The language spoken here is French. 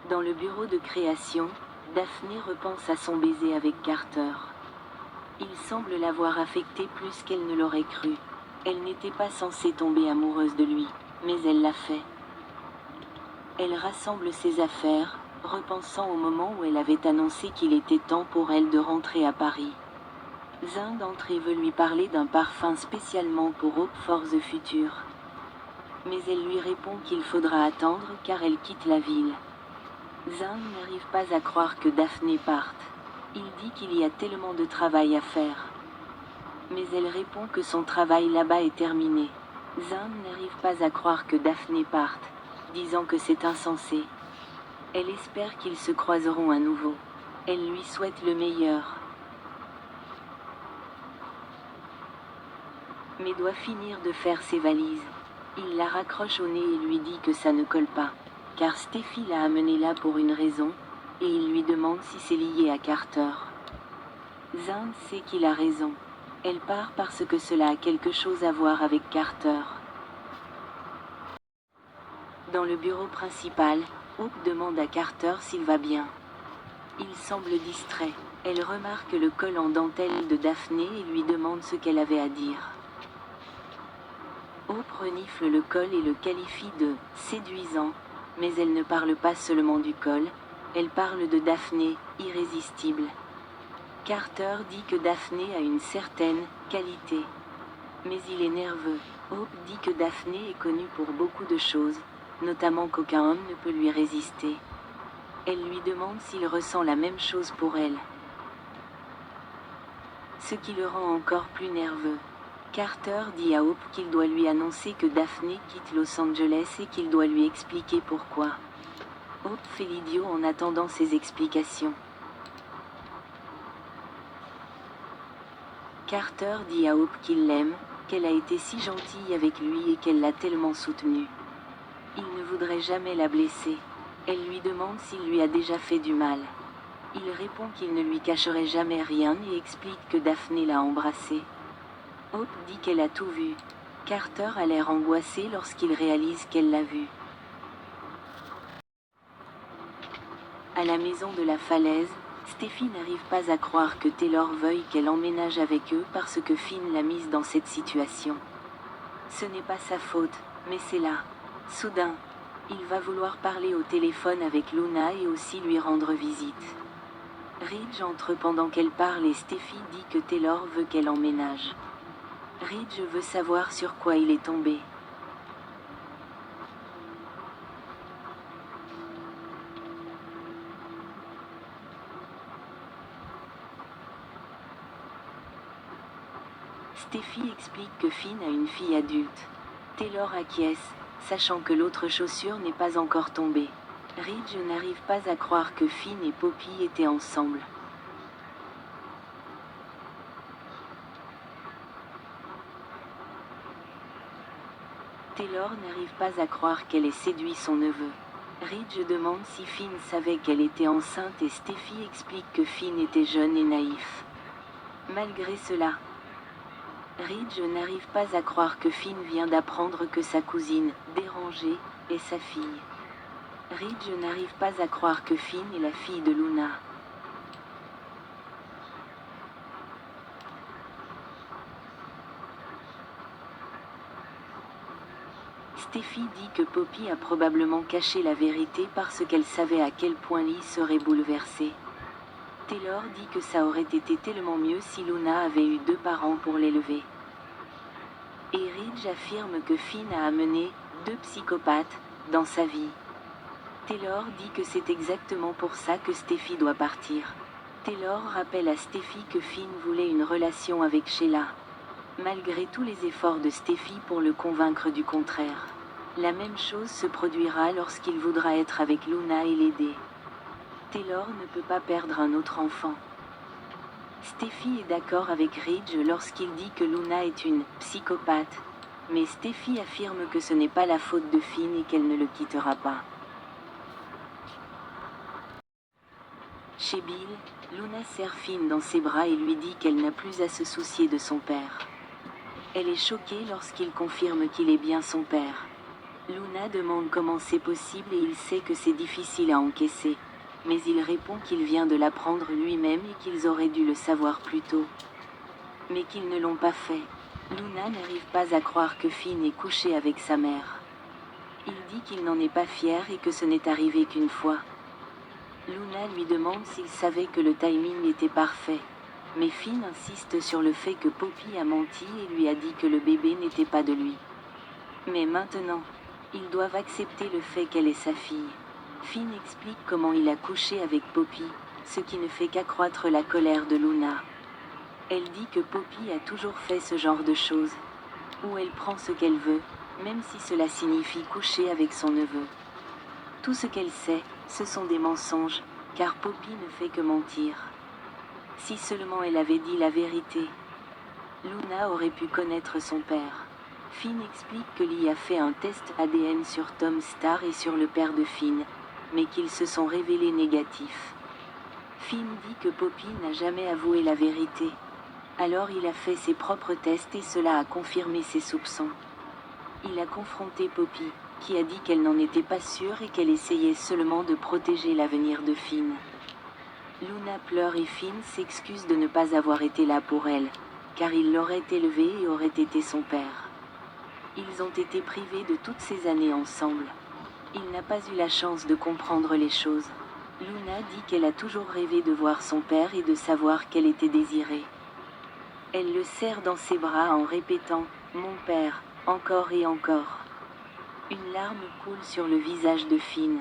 Dans le bureau de création, Daphné repense à son baiser avec Carter. Il semble l'avoir affectée plus qu'elle ne l'aurait cru. Elle n'était pas censée tomber amoureuse de lui, mais elle l'a fait. Elle rassemble ses affaires, repensant au moment où elle avait annoncé qu'il était temps pour elle de rentrer à Paris. Zin d'entrée veut lui parler d'un parfum spécialement pour Hope for the Future. Mais elle lui répond qu'il faudra attendre car elle quitte la ville. Zin n'arrive pas à croire que Daphné parte. Il dit qu'il y a tellement de travail à faire. Mais elle répond que son travail là-bas est terminé. Zin n'arrive pas à croire que Daphné parte, disant que c'est insensé. Elle espère qu'ils se croiseront à nouveau. Elle lui souhaite le meilleur. Mais doit finir de faire ses valises. Il la raccroche au nez et lui dit que ça ne colle pas, car Steffi l'a amené là pour une raison, et il lui demande si c'est lié à Carter. Zin sait qu'il a raison. Elle part parce que cela a quelque chose à voir avec Carter. Dans le bureau principal, Hope demande à Carter s'il va bien. Il semble distrait. Elle remarque le col en dentelle de Daphné et lui demande ce qu'elle avait à dire. Hope renifle le col et le qualifie de « séduisant », mais elle ne parle pas seulement du col, elle parle de Daphné, irrésistible. Carter dit que Daphné a une certaine qualité. Mais il est nerveux. Hope dit que Daphné est connue pour beaucoup de choses, notamment qu'aucun homme ne peut lui résister. Elle lui demande s'il ressent la même chose pour elle. Ce qui le rend encore plus nerveux. Carter dit à Hope qu'il doit lui annoncer que Daphné quitte Los Angeles et qu'il doit lui expliquer pourquoi. Hope fait l'idiot en attendant ses explications. Carter dit à Hope qu'il l'aime, qu'elle a été si gentille avec lui et qu'elle l'a tellement soutenue. Il ne voudrait jamais la blesser. Elle lui demande s'il lui a déjà fait du mal. Il répond qu'il ne lui cacherait jamais rien et explique que Daphné l'a embrassé. Hope dit qu'elle a tout vu. Carter a l'air angoissé lorsqu'il réalise qu'elle l'a vu. À la maison de la falaise, Steffi n'arrive pas à croire que Taylor veuille qu'elle emménage avec eux parce que Finn l'a mise dans cette situation. Ce n'est pas sa faute, mais c'est là. Soudain, il va vouloir parler au téléphone avec Luna et aussi lui rendre visite. Ridge entre pendant qu'elle parle et Steffi dit que Taylor veut qu'elle emménage. Ridge veut savoir sur quoi il est tombé. Steffi explique que Finn a une fille adulte. Taylor acquiesce, sachant que l'autre chaussure n'est pas encore tombée. Ridge n'arrive pas à croire que Finn et Poppy étaient ensemble. Taylor n'arrive pas à croire qu'elle ait séduit son neveu. Ridge demande si Finn savait qu'elle était enceinte et Steffi explique que Finn était jeune et naïf. Malgré cela, Ridge n'arrive pas à croire que Finn vient d'apprendre que sa cousine, dérangée, est sa fille. Ridge n'arrive pas à croire que Finn est la fille de Luna. Steffi dit que Poppy a probablement caché la vérité parce qu'elle savait à quel point Lee serait bouleversée. Taylor dit que ça aurait été tellement mieux si Luna avait eu 2 parents pour l'élever. Et Ridge affirme que Finn a amené 2 psychopathes dans sa vie. Taylor dit que c'est exactement pour ça que Steffi doit partir. Taylor rappelle à Steffi que Finn voulait une relation avec Sheila. Malgré tous les efforts de Steffi pour le convaincre du contraire. La même chose se produira lorsqu'il voudra être avec Luna et l'aider. Taylor ne peut pas perdre un autre enfant. Steffi est d'accord avec Ridge lorsqu'il dit que Luna est une psychopathe, mais Steffi affirme que ce n'est pas la faute de Finn et qu'elle ne le quittera pas. Chez Bill, Luna serre Finn dans ses bras et lui dit qu'elle n'a plus à se soucier de son père. Elle est choquée lorsqu'il confirme qu'il est bien son père. Luna demande comment c'est possible et il sait que c'est difficile à encaisser. Mais il répond qu'il vient de l'apprendre lui-même et qu'ils auraient dû le savoir plus tôt. Mais qu'ils ne l'ont pas fait. Luna n'arrive pas à croire que Finn ait couché avec sa mère. Il dit qu'il n'en est pas fier et que ce n'est arrivé qu'une fois. Luna lui demande s'il savait que le timing était parfait. Mais Finn insiste sur le fait que Poppy a menti et lui a dit que le bébé n'était pas de lui. Mais maintenant, ils doivent accepter le fait qu'elle est sa fille. Finn explique comment il a couché avec Poppy, ce qui ne fait qu'accroître la colère de Luna. Elle dit que Poppy a toujours fait ce genre de choses, où elle prend ce qu'elle veut, même si cela signifie coucher avec son neveu. Tout ce qu'elle sait, ce sont des mensonges, car Poppy ne fait que mentir. Si seulement elle avait dit la vérité, Luna aurait pu connaître son père. Finn explique que Lee a fait un test ADN sur Tom Star et sur le père de Finn, mais qu'ils se sont révélés négatifs. Finn dit que Poppy n'a jamais avoué la vérité. Alors il a fait ses propres tests et cela a confirmé ses soupçons. Il a confronté Poppy, qui a dit qu'elle n'en était pas sûre et qu'elle essayait seulement de protéger l'avenir de Finn. Luna pleure et Finn s'excuse de ne pas avoir été là pour elle, car il l'aurait élevée et aurait été son père. Ils ont été privés de toutes ces années ensemble. Il n'a pas eu la chance de comprendre les choses. Luna dit qu'elle a toujours rêvé de voir son père et de savoir qu'elle était désirée. Elle le serre dans ses bras en répétant « Mon père », encore et encore. Une larme coule sur le visage de Finn.